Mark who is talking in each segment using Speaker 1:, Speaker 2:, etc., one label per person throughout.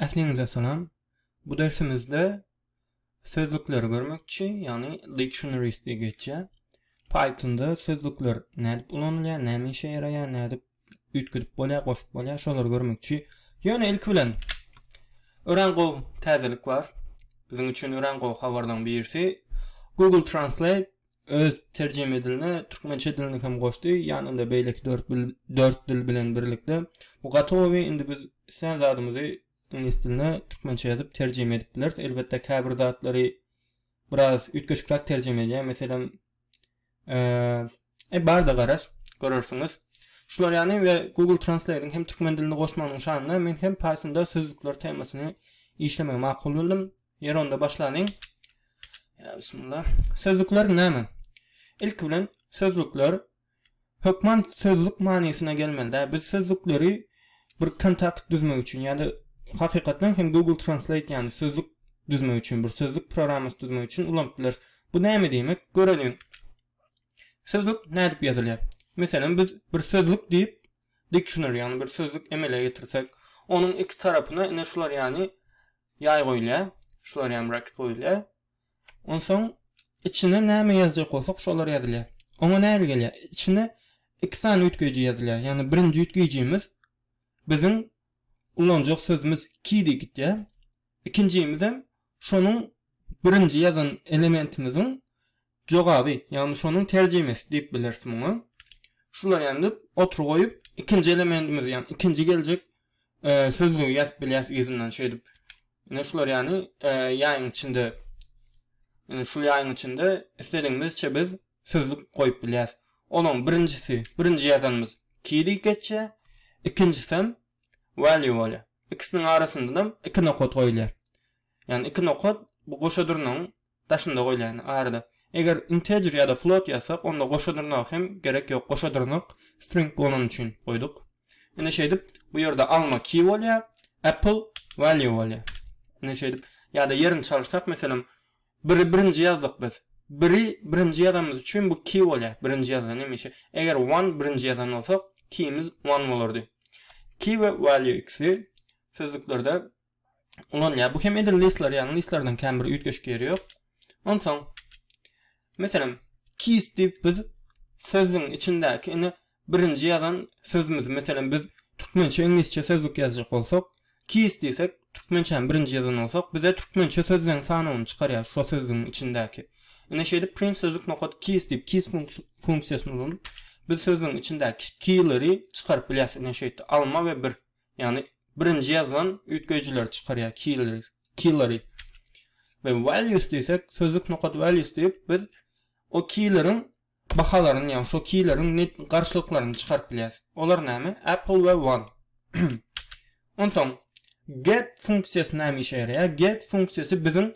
Speaker 1: Ähliňize salam. Bu dersimizde sözlükleri görmekçi, yani dictionaries diye geçýär. Python'da sözlükler nädip ulanylýar, näme işe ýaraýar, nädip üýtgüdip bolýar, goşup bolýar, şolary görmekçi. Ýöne ilk bilen örengow täzelik bar. Bizim üçin örengow habardan birisi. Google Translate öz terjime edilini türkmençe diline hem goşdy. Ýanynda beýleki 4 dil bilen birlikde bu gatowy indi biz sen zadymyzy ingliz diline türkmençe ýazyp terjime edip bileriz. Elbetde käbir zatlary biraz üýtgeçkrak terjime edýär. Meselem barda garas görürsiňiz. Şular ýany we Google Translate'in hem türkmen dilini goşmanyň şanyna men hem Python'da sözlükler temasyny işlemek makul bildim. Ýer onda başlanyň. Ya bismillah. Sözlükler näme? İlk bilen sözlükler hökman sözlük manysyna gelmeli. Biz sözlükleri bir kontakt düzmek üçin, ýa-da hakykatdan hem Google Translate ýani sözlük düzmek üçin, bir sözlük programy düzmek üçin ulanyp bileriz. Bu näme diýmek? Görelim. Sözlük nädip ýazylýar? Meselem biz bir sözlük diýip dictionary ýani bir sözlük emele getirsek, onuň iki tarapyna ine şular ýani ýay goýulýar, şular ýani bracket goýulýar. Onsoň içine näme ýazjak bolsak şolar ýazylýar. Oňa näme gelýär? İçine iki tane üýtgeji ýazylýar. Ýani birinji üýtgejimiz bizim ulanjak sözümüz ki diýip, ikincimiz hem şonuň birinji ýazan elementimizin jogaby, ýani şonuň terjimesi diýip bilersiň muňa. Şular ýandy oturup goýup ikinji elementimiz, ýani ikinji geljek sözlüği ýazyp bilýäs izinden şeýdip. Ýene şular ýani ýaýyň içinde, şu ýaýyň içinde istediğimizçe biz sözlük goýup bilýäs. Onuň birinji ýazanymız ki diýip geçýär, ikincisi hem value bolýar. İkisiniň arasynda iki nokat goýulýar. Ýani iki nokat bu goşadyrnyň daşynda goýulýar arada. Eger integer ýa-da float ýazsak, onda goşadyrnak hem gerek ýok. Goşadyrnak string bolan üçin goýduk. Ene şeýdip, bu ýerde alma ki bolýar, apple value bolýar. Ene şeýdip, ýa-da ýerini çalışsak, meselem birinji ýazdyk biz. Birinji ýazanymyz üçin bu ki bolýar. Birinji ýazan emeşe. Eger one birinji ýazan bolsa, ki'miz one bolardy. Ki we value ikisi sözlüklerde ulanýar. Bu hem edil listler, ýani listlerden käm bir üýtgeçki ýeri ýok. Onsoň meselem keys diýip biz sözüň içindäki ine birinji ýazan sözümüz, meselem biz türkmençe inglizçe sözlük ýazjak bolsak, keys diýsek, türkmençe birinji ýazan bolsak, bize türkmençe sözleň sanyny çykarýar şu sözüň içindäki. Ine şeýle print sözlük nokat keys diýip keys funksiýasyny ulanıp biz sözüň içindäki keyleri çykaryp bilýäs. Ine şeýle alma we bir, ýani birinji ýazan üýtgejiler çykarýar keyleri. Ve values diýsek, sözlük nokat values diýip biz o keyleriň bahalaryny, ýani şu keyleriň net garşylyklaryny çykaryp bilýäs. Olar näme? Apple we one. Onsoň get funksiýasy näme işe ýaraýar? Get funksiýasy bizim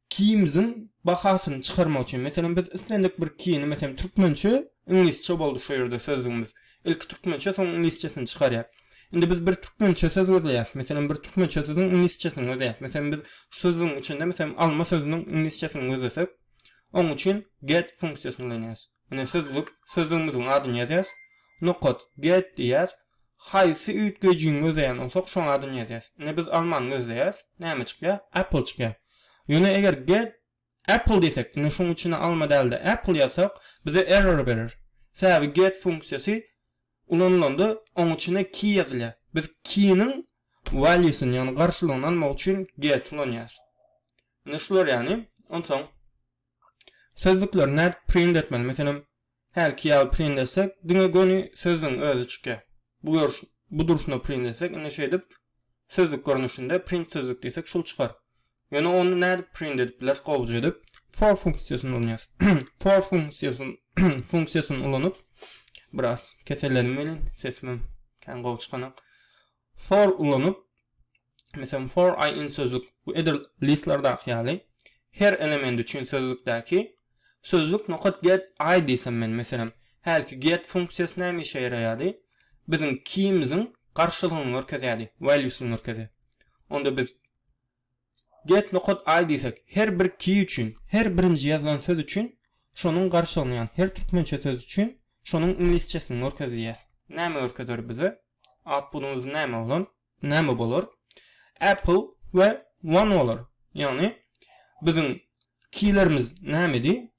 Speaker 1: keýimiziň bahasyny çykarmak üçin. Meselem biz istendik bir keýni, meselem türkmençe, inglizçe boldy şu ýerde sözüňiz. İlk türkmençe, soň inglizçesini çykarýar. Indi biz bir türkmençe söz görýäs. Meselem bir türkmençe sözüň inglizçesini görýäs. Meselem biz şu sözüň içinde meselem alma sözüniň inglizçesini gözlesek, onuň üçin get funksiýasyny ulanýas. Ine sözüňiziň adyny ýazýas. Nokat get diýäs. Haýsy üýtgejiň gözleýän bolsak, şoň adyny ýazýas. Ine biz almany gözleýäs. Näme çykýar? Apple çykýar. Ýöne eger get apple diýsek, ine şoň içine alma däldi apple ýazsak, bize error berer. Sebäbi get funksiýasy ulanylanda onuň içine key ýazylýar. Biz keyniň valuesyny, ýani garşylygyny almak üçin get ulanýas. Ine şular ýani. Onsoň sözlükler nädip print etmeli? Meselem her key print etsek, diňe göni sözüň özü çykýar. Bu duruşuna print etsek, ine şeýdip sözlük görnüşinde print sözlük diýsek şol çykar. Ýöne onu nädip print edip biler, gowjy edip for funksiýasyny ulanýas. For funksiýasyny ulanyp biraz keselerim bilen sesimim kan gow çykanyk. For ulanyp meselem for I in sözlük bu edil listlerde ýaly her element üçin sözlükdäki sözlük nokat get I diýsem men meselem her ki get funksiýasy näme işe ýaraýardy? Bizim keýimiziň garşylygyny görkezýärdi, valuesyny görkezýär. Onda biz get nokat I diýsek, her bir key üçin, her birinji ýazılan söz üçin şonuň garşylygyny, ýani her türkmençe söz üçin şonuň inglizçesini görkezýär. Näme görkezer bize? Outputymyz näme bolar? Apple ve One olur. Yani bizim keylerimiz nämedi?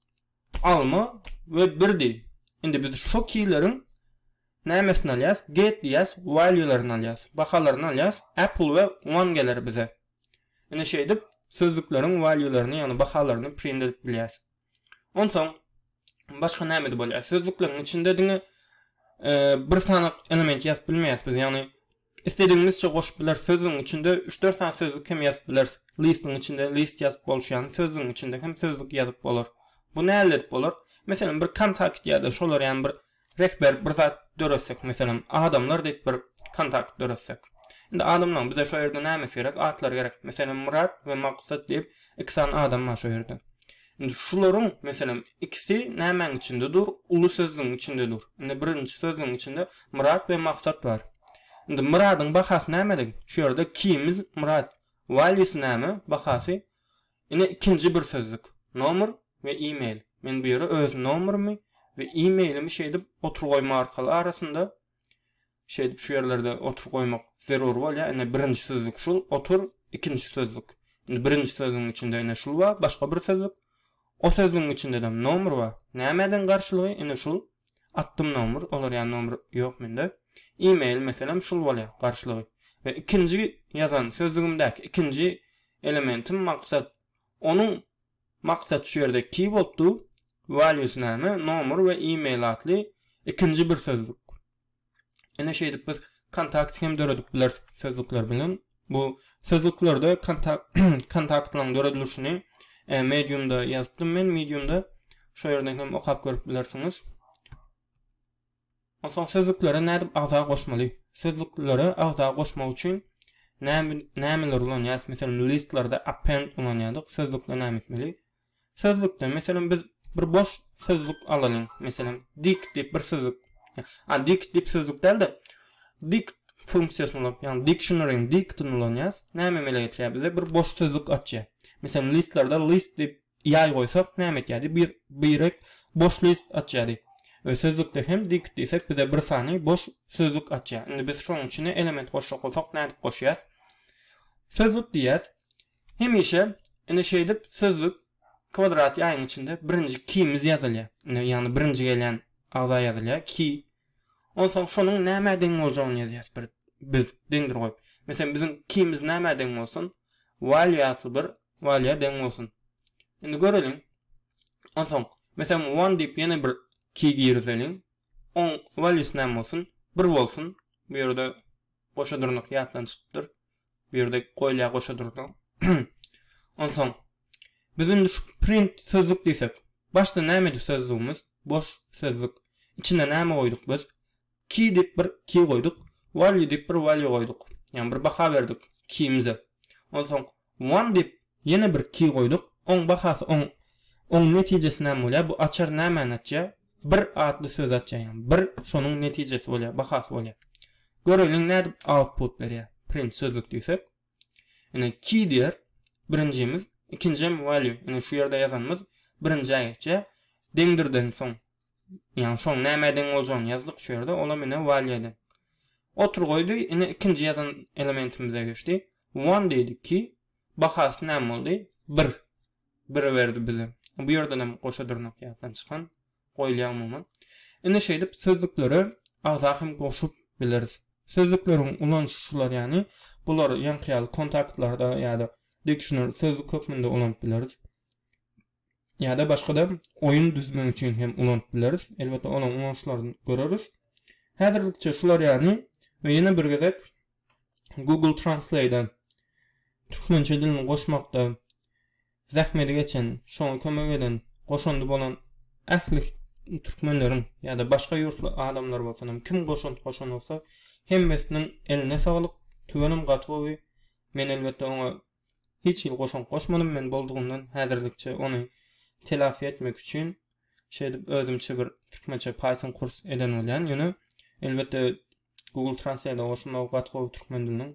Speaker 1: Alma ve birdi. Indi biz şu keylerin nämesini alyas? Get diýäs, value'laryny alyas, bahalaryny alyas. Apple ve One geler bize. Indi şeýdip sözlüklerin value'laryny, yani bahalaryny print edip bilýäs. Onsoň başga näme bolýar? Sözlüklerin içinde diňe bir sanyk element ýazyp bilmeýäs biz. Yani istediğimizçe goşup biler. Sözün içinde 3-4 tane sözlük hem ýazyp biler. Listin içinde list ýazyp bolşan, sözün içinde hem sözlük ýazyp bolar. Bu näle edip bolar? Mesela bir kontakt ýa-da şolar, yani bir rehber bir zat döretsek, mesela adamlar diýip bir kontakt döretsek. Indi adamlar bize şu ýerde näme gerek? Atlar gerek. Mesela Murat ve Maksat diýip iki tane adam var şu ýerde. Indi şularyň mesela ikisi nämeň içindedir? Ulu sözüň içindedir. Indi birinci sözüň içinde Murat ve Maksat var. Indi Murat'ın bahasy nämedir? Şu ýerde keyimiz Murat. Value'si näme? Bahasy. Indi ikinci bir sözlük. Nomer ve e-mail. Men bu ýere öz nomerimi ve e-mailimi şeýdip otur goýma arkaly arasynda şeýdip şu ýerlerde otur goýmak zerur bolýar. Indi birinci sözlük şul, otur, ikinci sözlük. Indi birinci sözlüğün içinde ine şul var, başga bir sözlük. O sözlüğün içinde de nomer var. Nämeden garşylygy? Ine şul, attım nomer, olar ýani nomer ýok mende. E-mail meselem şul bolýar garşylygy. Ve ikinci yazan sözlüğümdäki ikinci elementim maksat. Onun maksat şu ýerde key boldy. Value'si näme? Nomer ve e-mail atly ikinci bir sözlük. Ene şeýdip biz kontakt hem döredip biler sözlükler bilen. Bu sözlüklerde kontakt bilen döredilişini Medium'da yazdım men. Medium'da şu ýerden hem okap görüp bilersiňiz. Onsoň sözlüklere nädip agza goşmaly? Sözlüklere agza goşmak üçin nämeler ulanýar? Mesela listlerde append ulanýardyk. Sözlükle näme etmeli? Sözlükde mesela biz bir boş sözlük alalım. Mesela dict diýip bir sözlük. Dict diýip sözlük däldi. Dict funksiýasyny alıp, yani dictionaryň dict'ini ulanýas. Näme mele getirýär bize? Bir boş sözlük açýar. Mesela listlerde list diýip ýay goýsak näme etýärdi? Bir boş list açýardy. Ve sözlükde hem dict diýsek bize bir sany boş sözlük açýar. Indi biz şoň içine element goşak bolsak näme diýip goşýas? Sözlük diýär. Hemişe indi şeýdip sözlük kvadrat ýaýyň içinde birinji keyimiz ýazylýar. Yani birinji gelen agza ýazylýar. Key. Onsoň şonuň nämäden boljagyny ýazýas biz deňdir goýup. Mesela bizim keyimiz nämäden bolsun? Value atly bir value deň bolsun. Indi görelim. Onsoň mesela one diýip ýene bir key girizeliň. On valuesy näme bolsun? 1 bolsun. Bu ýerde goşa durnak ýatdan çykypdyr. Bu ýerde goýlýa goşa durnak. Onsoň bizim şu print sözlük diýsek, başda näme sözlüğümüz? Boş sözlük. İçine näme goýduk biz? Key diýip bir key goýduk, value diýip bir value goýduk. Yani bir baha berdik keyimize. Onsoň one diýip ýene bir key goýduk. On bahasy on netijesi näme bolýar? Bu açar näme açýar? Bir adly söz açýar. Yani bir şonuň netijesi bolýar, bahasy bolýar. Görelim näde output berýär. Print sözlük diýsek. Yani key diýer birincimiz, ikincim value. Yani şu ýerde ýazanymyz birinji aýetçe deňdirden soň. Yani şoň nämäden boljagyny ýazdyk şu ýerde, ona mene value'den. Otur goýdy, ine ikinji ýazan elementimize geçdi. One diýdik ki bahasy näme boldy? 1. 1 berdi bize. Bu ýerden hem goşa durnak ýatdan çykan goýulýan moment. Ine şeýdip sözlükleri agza hem goşup bileriz. Sözlükleriň ulanşyşlar, yani bular ýankyýaly kontaktlarda ýa-da dictionary sözlük köpmünde ulanyp bileriz. Ya da başka da oyun düzmek için hem ulanyp bileriz. Elbette onun ulanşylaryny göreriz. Häzirlikçe şular yani ve yine bir gezek Google Translate'dan türkmençe dilini goşmakda zähmeti geçen, şoňa kömek eden, goşandy bolan ähli türkmenleriň ya da başka ýurtly adamlar bolsa, kim goşan bolsa hemmesiniň eline saglyk, tüwenim gatwy. Men elbette ona hiç ýyl goşmadym, men boldugundan häzirlikçe onu telafi etmek için özümçe bir türkmençe Python kurs eden bolýan. Ýöne elbette Google Translate'da goşulmak gatwy türkmen diliniň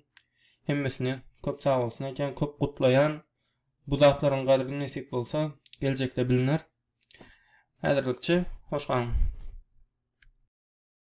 Speaker 1: hemmesini köp sag bolsun eken, köp gutlayan, bu zatlaryň gadryny nesip bolsa geljekde bilinär. Häzirlikçe hoş galyn.